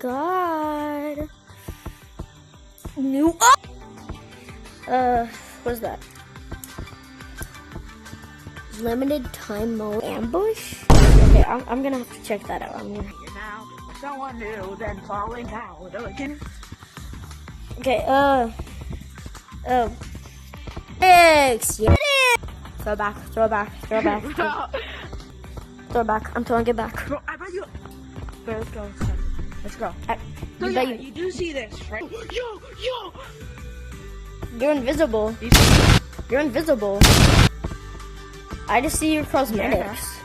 god. New what's that? Limited time mode ambush? Okay, I'm gonna have to check that out. Now, someone new, then falling out again. Okay, X, yeah. Throw back. Throw it back. I'm throwing it back. Bro, I bet you. Bro, let's go. Let's go. So You yeah, bet you do see this, right? Yo! You're invisible. You're invisible. I just see your cosmetics.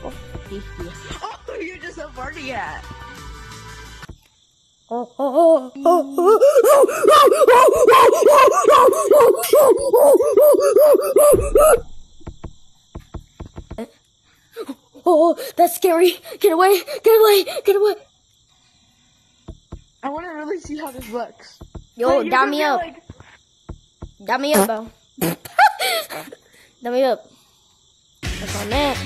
Oh, you're just a party at. Oh, that's scary. Get away. I want to really see how this looks. Yo, Wait, down me you're up. like- Down me up, bro. Down me up. That's on that.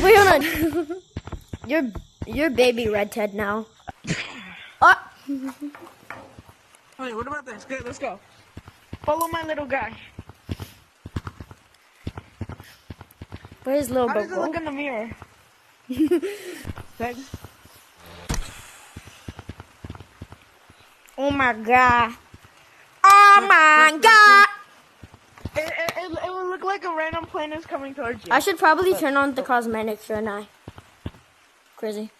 Wait, hold on. You're baby Red Ted now. Oh. Wait, what about this? Good, let's go. Follow my little guy. Where's little How does it Bobo? look in the mirror? Good. Oh my god. Oh my god. It will look like a random plane is coming towards you. I should probably turn on the cosmetics, shouldn't I? Crazy.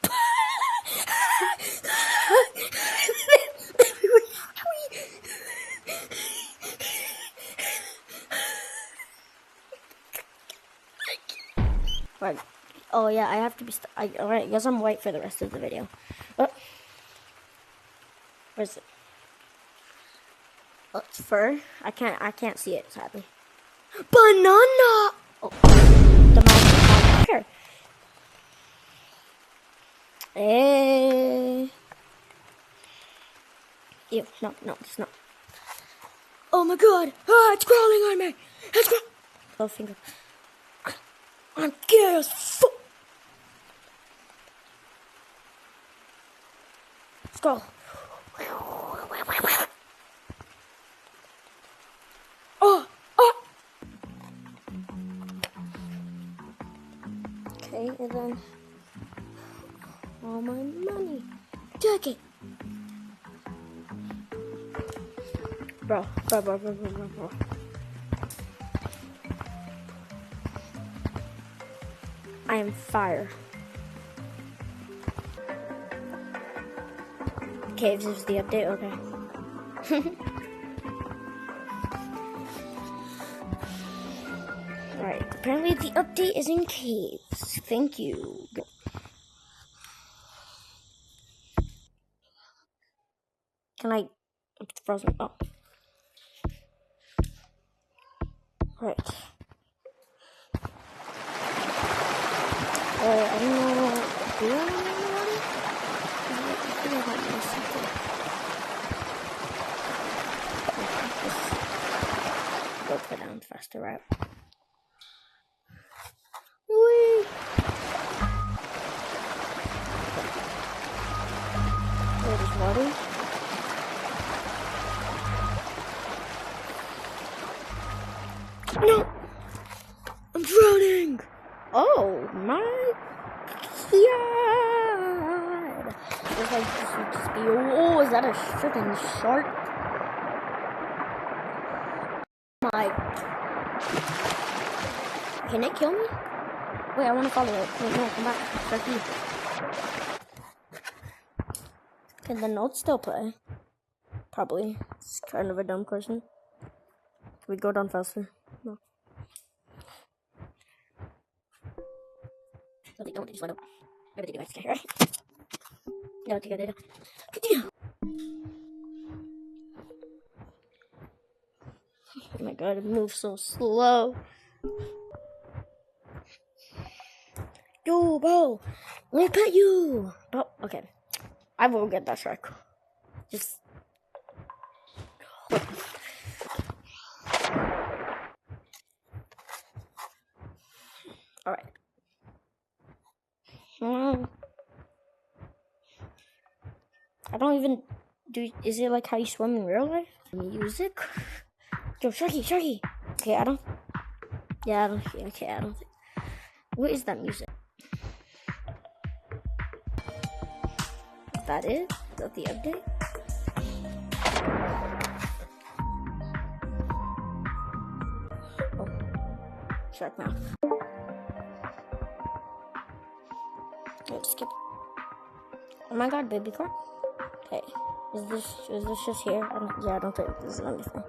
Right. Oh yeah, I have to be. Alright, I guess I'm white for the rest of the video. Oh. Where's it? Oh, it's fur. I can't see it sadly. Banana. Oh, the mouse. Here. Ew, no, it's not. Oh my god! Ah, it's crawling on me! Oh, finger. I'm scared as fuck! Let's go. Oh! Okay, and then all my money. Take it! Bro. I am fire. Caves is the update, okay. Alright, apparently the update is in caves. Thank you. Can I... It's frozen. Oh. Right. I don't know. Do I know anybody? I think I might know something. Go put down faster, right? Whee! Oh, there's water. No! I'm drowning! Oh my god! Looks like this would just be. Oh, is that a freaking shark? My. Can it kill me? Wait, I want to follow it. Wait, no, come back. Sharky. Can the notes still play? Probably. It's kind of a dumb question. Can we go down faster? No. No, they don't. They just went up. Maybe they do. I just can't hear it. No, it's good. Continue. Oh my god, it moves so slow. Yo, bro. Let me pet you. Bro, okay. I will get that shark. Just. Alright. I don't even do. Is it like how you swim in real life? Music? Yo, Sharky. Okay, I don't. Yeah, I don't. Okay, I don't think. What is that music? Is that it? Is that the update? Oh, shark mouth. Let's skip. Oh my god, baby car. Hey, is this just here? I don't think this is anything.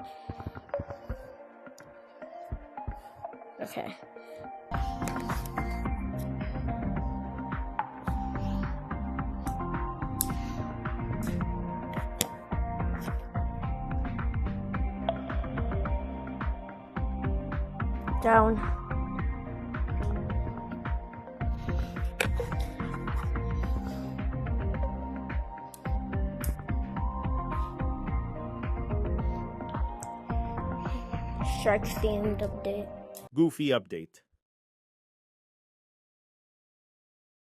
Okay. Down. Shark themed update. Goofy update.